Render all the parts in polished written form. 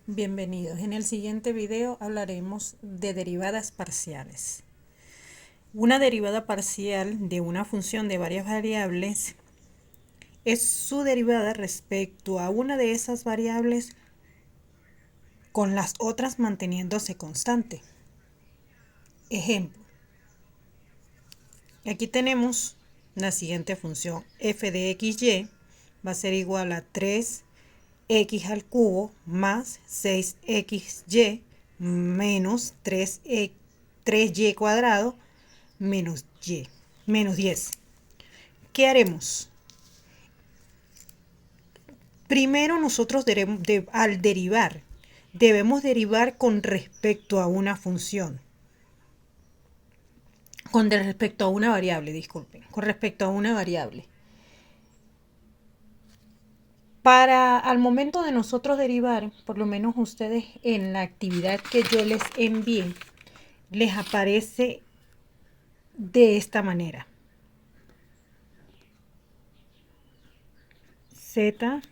Bienvenidos. En el siguiente video hablaremos de derivadas parciales. Una derivada parcial de una función de varias variables es su derivada respecto a una de esas variables con las otras manteniéndose constante. Ejemplo. Aquí tenemos la siguiente función. F de xy va a ser igual a 3x al cubo más 6xy menos 3y cuadrado menos 10. ¿Qué haremos? Primero nosotros al derivar, debemos derivar con respecto a una función. Con respecto a una variable, disculpen. Con respecto a una variable. Al momento de nosotros derivar, por lo menos ustedes en la actividad que yo les envié, les aparece de esta manera. Z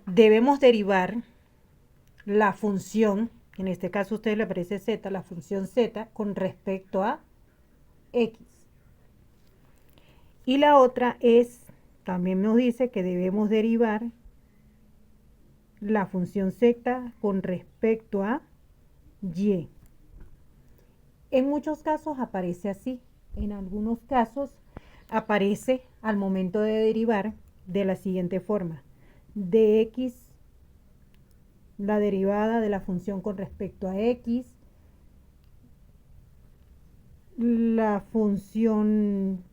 debemos derivar la función, en este caso a ustedes le aparece z, la función z con respecto a x. Y la otra es, también nos dice que debemos derivar la función z con respecto a y. En muchos casos aparece así, en algunos casos aparece al momento de derivar de la siguiente forma: dx, la derivada de la función con respecto a x, la función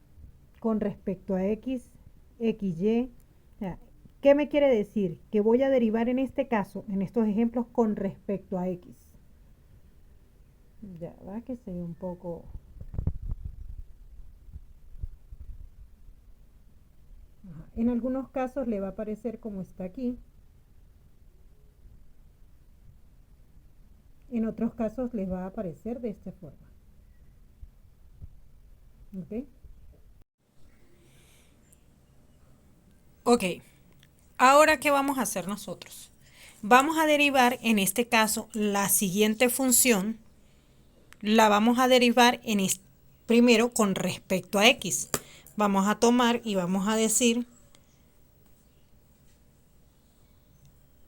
con respecto a x, xy. ¿Qué me quiere decir? Que voy a derivar en este caso, en estos ejemplos, con respecto a x. Ya va que se ve un poco... En algunos casos le va a aparecer como está aquí. En otros casos les va a aparecer de esta forma. ¿Ok? Ok. Ahora, ¿qué vamos a hacer nosotros? Vamos a derivar, en este caso, la siguiente función. La vamos a derivar primero con respecto a x. Vamos a tomar y vamos a decir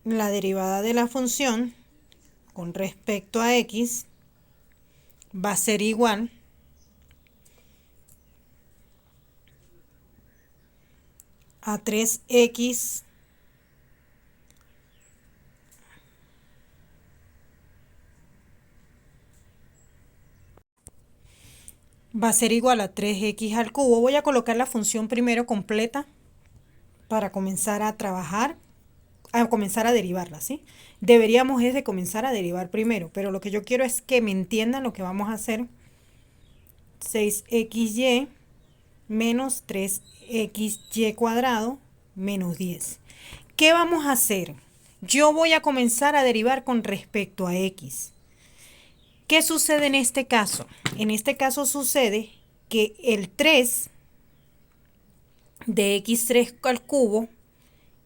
la derivada de la función con respecto a x va a ser igual a 3x va a ser igual a 3x al cubo. Voy a colocar la función primero completa para comenzar a trabajar, a comenzar a derivarla, ¿sí? Deberíamos es de comenzar a derivar primero, pero lo que yo quiero es que me entiendan lo que vamos a hacer. 6xy menos 3xy cuadrado menos 10. ¿Qué vamos a hacer? Yo voy a comenzar a derivar con respecto a x. ¿Qué sucede en este caso? En este caso sucede que el 3 de x3 al cubo,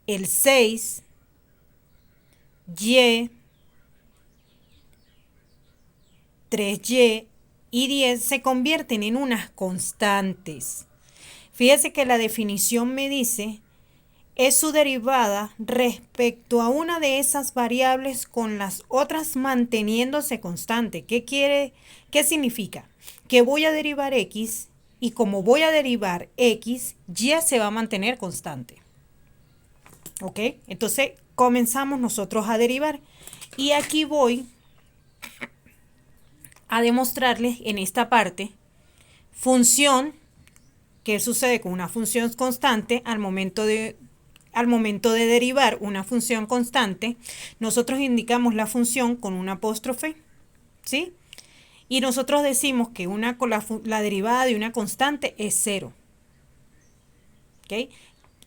el 6, y, 3y y 10 se convierten en unas constantes. Fíjese que la definición me dice es su derivada respecto a una de esas variables con las otras manteniéndose constante. ¿Qué significa? Que voy a derivar x y como voy a derivar x, y se va a mantener constante. ¿Ok? Entonces comenzamos nosotros a derivar. Y aquí voy a demostrarles en esta parte función. ¿Qué sucede con una función constante al momento de derivar una función constante? Nosotros indicamos la función con un apóstrofe, ¿sí? Y nosotros decimos que la derivada de una constante es 0. ¿Ok?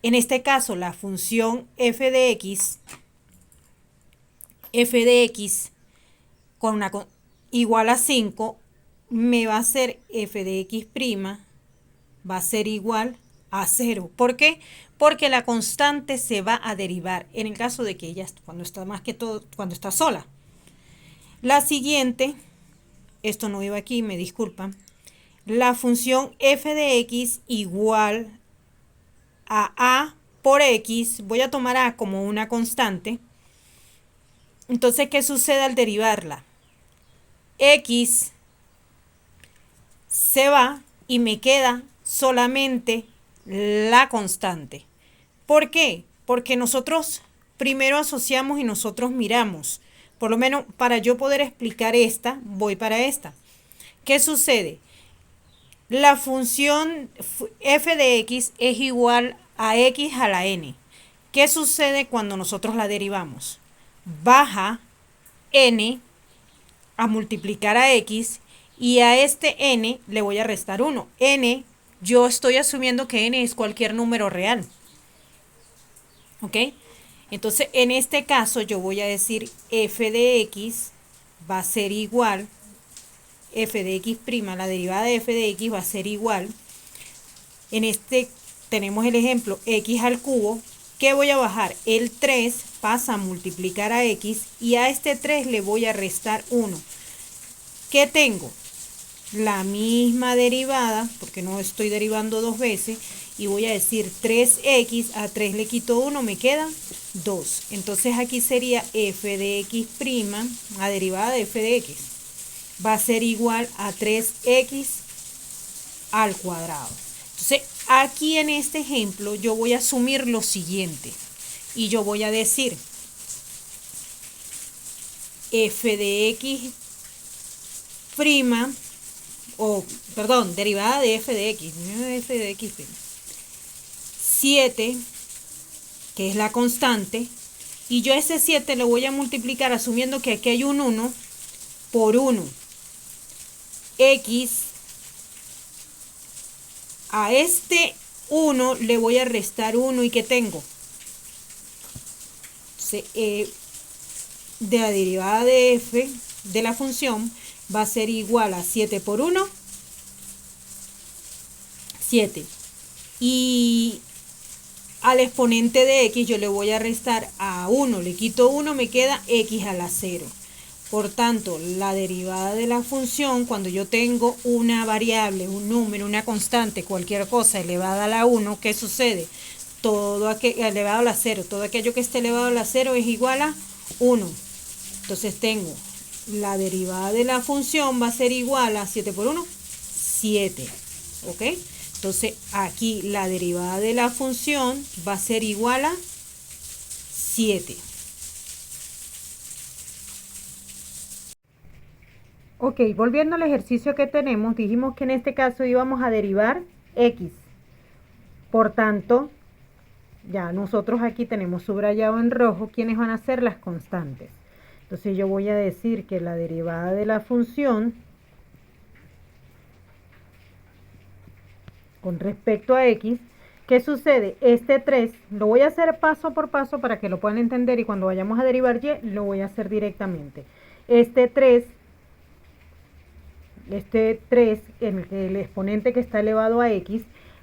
En este caso, la función f de x con igual a 5 me va a ser f de x' va a ser igual a cero. ¿Por qué? Porque la constante se va a derivar en el caso de que ella, cuando está más que todo, cuando está sola. La siguiente, esto no iba aquí, me disculpan. La función f de x igual a por x, voy a tomar a como una constante. Entonces, ¿qué sucede al derivarla? X se va y me queda solamente la constante. ¿Por qué? Porque nosotros primero asociamos y nosotros miramos. Por lo menos para yo poder explicar esta, voy para esta. ¿Qué sucede? La función f de x es igual a x a la n. ¿Qué sucede cuando nosotros la derivamos? Baja n a multiplicar a x y a este n le voy a restar 1. N, yo estoy asumiendo que n es cualquier número real. ¿Ok? Entonces, en este caso yo voy a decir f de x va a ser igual, f de x', la derivada de f de x va a ser igual. En este tenemos el ejemplo x al cubo. ¿Qué voy a bajar? El 3 pasa a multiplicar a x y a este 3 le voy a restar 1. ¿Qué tengo? La misma derivada, porque no estoy derivando dos veces, y voy a decir 3x, a 3 le quito 1, me queda 2. Entonces aquí sería f de x', la derivada de f de x, va a ser igual a 3x al cuadrado. Entonces aquí en este ejemplo yo voy a asumir lo siguiente, y yo voy a decir f de x', derivada de f de x, 7, que es la constante, y yo ese 7 lo voy a multiplicar asumiendo que aquí hay un 1 por 1. X, a este 1 le voy a restar 1 y ¿qué tengo? De la derivada de f de la función va a ser igual a 7 por 1, 7. Y al exponente de x yo le voy a restar a 1, le quito 1, me queda x a la 0. Por tanto, la derivada de la función, cuando yo tengo una variable, un número, una constante, cualquier cosa elevada a la 1, ¿qué sucede? Todo aquello elevado a la 0, todo aquello que esté elevado a la 0 es igual a 1. Entonces tengo la derivada de la función va a ser igual a 7 por 1, 7. ¿Ok? Entonces aquí la derivada de la función va a ser igual a 7. Ok, volviendo al ejercicio que tenemos, dijimos que en este caso íbamos a derivar x. Por tanto, ya nosotros aquí tenemos subrayado en rojo quiénes van a ser las constantes. Entonces yo voy a decir que la derivada de la función con respecto a x, ¿qué sucede? Este 3 lo voy a hacer paso por paso para que lo puedan entender y cuando vayamos a derivar y lo voy a hacer directamente. Este 3 en el exponente que está elevado a x,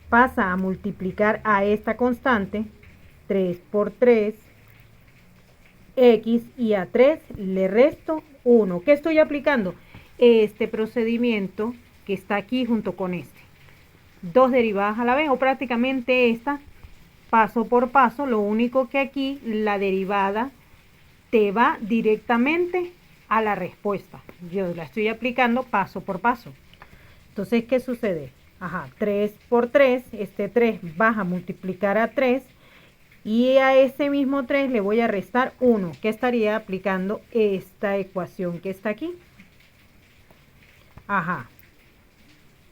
pasa a multiplicar a esta constante, 3 por 3, x, y a 3 le resto 1. ¿Qué estoy aplicando? Este procedimiento que está aquí junto con este. Dos derivadas a la vez, o prácticamente esta, paso por paso, lo único que aquí la derivada te va directamente a la respuesta. Yo la estoy aplicando paso por paso. Entonces, ¿qué sucede? 3 por 3, este 3 baja a multiplicar a 3 y a ese mismo 3 le voy a restar 1, que estaría aplicando esta ecuación que está aquí.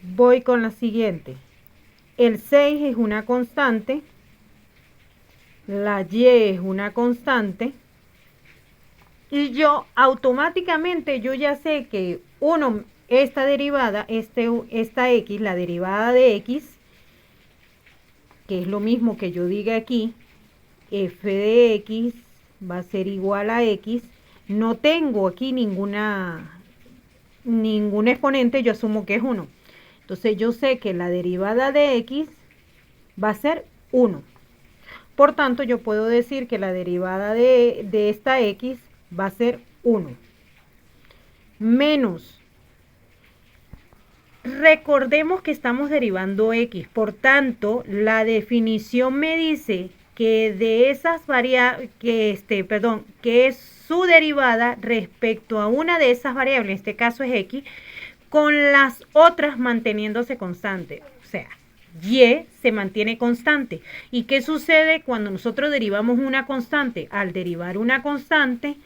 Voy con la siguiente. El 6 es una constante, la y es una constante, y yo automáticamente yo ya sé que esta derivada, esta x, la derivada de x, que es lo mismo que yo diga aquí, f de x va a ser igual a x. No tengo aquí ningún exponente, yo asumo que es 1. Entonces yo sé que la derivada de x va a ser 1. Por tanto, yo puedo decir que la derivada de esta x va a ser 1. Menos. Recordemos que estamos derivando x, por tanto, la definición me dice que de esas variables, que es su derivada respecto a una de esas variables, en este caso es x, con las otras manteniéndose constante. O sea, y se mantiene constante. ¿Y qué sucede cuando nosotros derivamos una constante? Al derivar una constante,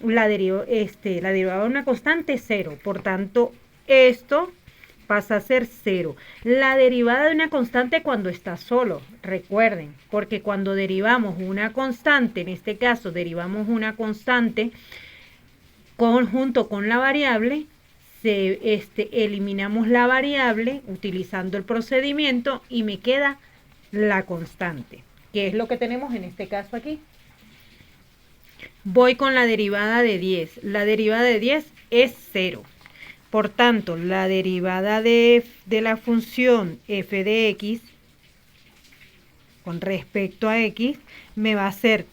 la derivada de una constante es 0. Por tanto, esto pasa a ser 0. La derivada de una constante cuando está solo, recuerden, porque cuando derivamos una constante, en este caso derivamos una constante junto con la variable, eliminamos la variable utilizando el procedimiento y me queda la constante, que es lo que tenemos en este caso aquí. Voy con la derivada de 10. La derivada de 10 es 0. Por tanto, la derivada de la función f de x con respecto a x me va a ser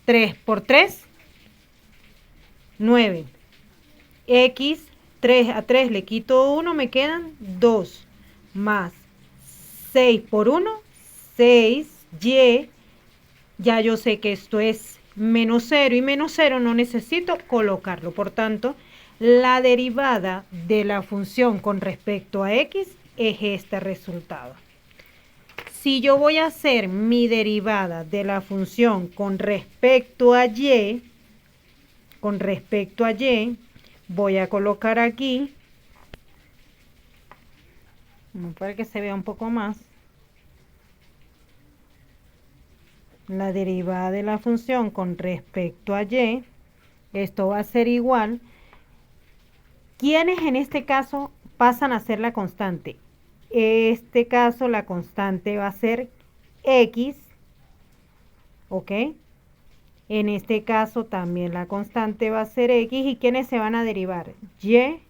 3 por 3, 9. X, 3 a 3 le quito 1, me quedan 2. Más 6 por 1, 6. Y, ya yo sé que esto es menos 0 y menos 0 no necesito colocarlo. Por tanto, la derivada de la función con respecto a x es este resultado. Si yo voy a hacer mi derivada de la función con respecto a y, voy a colocar aquí, para que se vea un poco más, la derivada de la función con respecto a y, esto va a ser igual. ¿Quiénes en este caso pasan a ser la constante? En este caso la constante va a ser x, ¿ok? En este caso también la constante va a ser x. ¿Y quiénes se van a derivar? Y,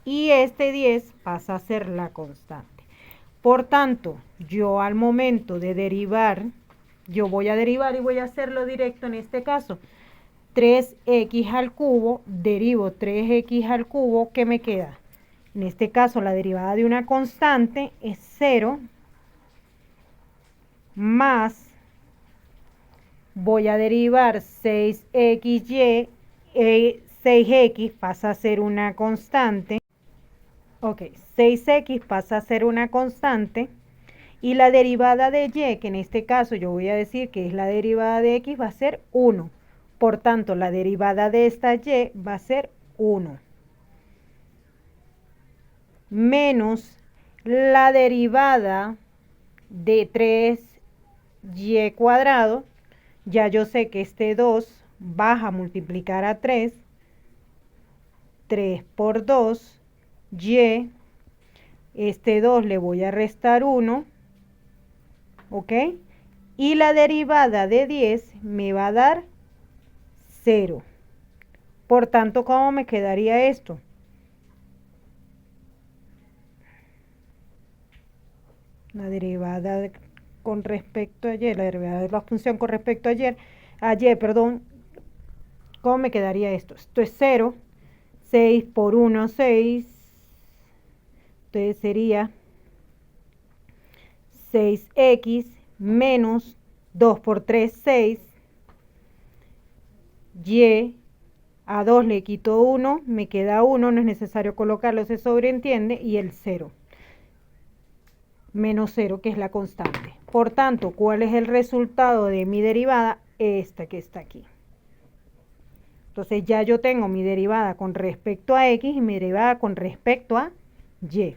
y este 10 pasa a ser la constante. Por tanto, yo al momento de derivar, yo voy a derivar y voy a hacerlo directo en este caso. 3x al cubo, derivo 3x al cubo, ¿qué me queda? En este caso, la derivada de una constante es 0, más, voy a derivar 6xy, 6x pasa a ser una constante, ok, 6x pasa a ser una constante, y la derivada de y, que en este caso yo voy a decir que es la derivada de x, va a ser 1. Por tanto, la derivada de esta y va a ser 1. Menos la derivada de 3y cuadrado. Ya yo sé que este 2 baja a multiplicar a 3. 3 por 2, y. Este 2 le voy a restar 1. ¿Ok? Y la derivada de 10 me va a dar 0. Por tanto, ¿cómo me quedaría esto? La derivada con respecto a y, la derivada de la función con respecto a y, perdón, ¿cómo me quedaría esto? Esto es 0, 6 por 1, 6, entonces sería 6x menos 2 por 3, 6, y, a 2 le quito 1, me queda 1, no es necesario colocarlo, se sobreentiende, y el 0. Menos 0, que es la constante. Por tanto, ¿cuál es el resultado de mi derivada? Esta que está aquí. Entonces ya yo tengo mi derivada con respecto a x y mi derivada con respecto a y.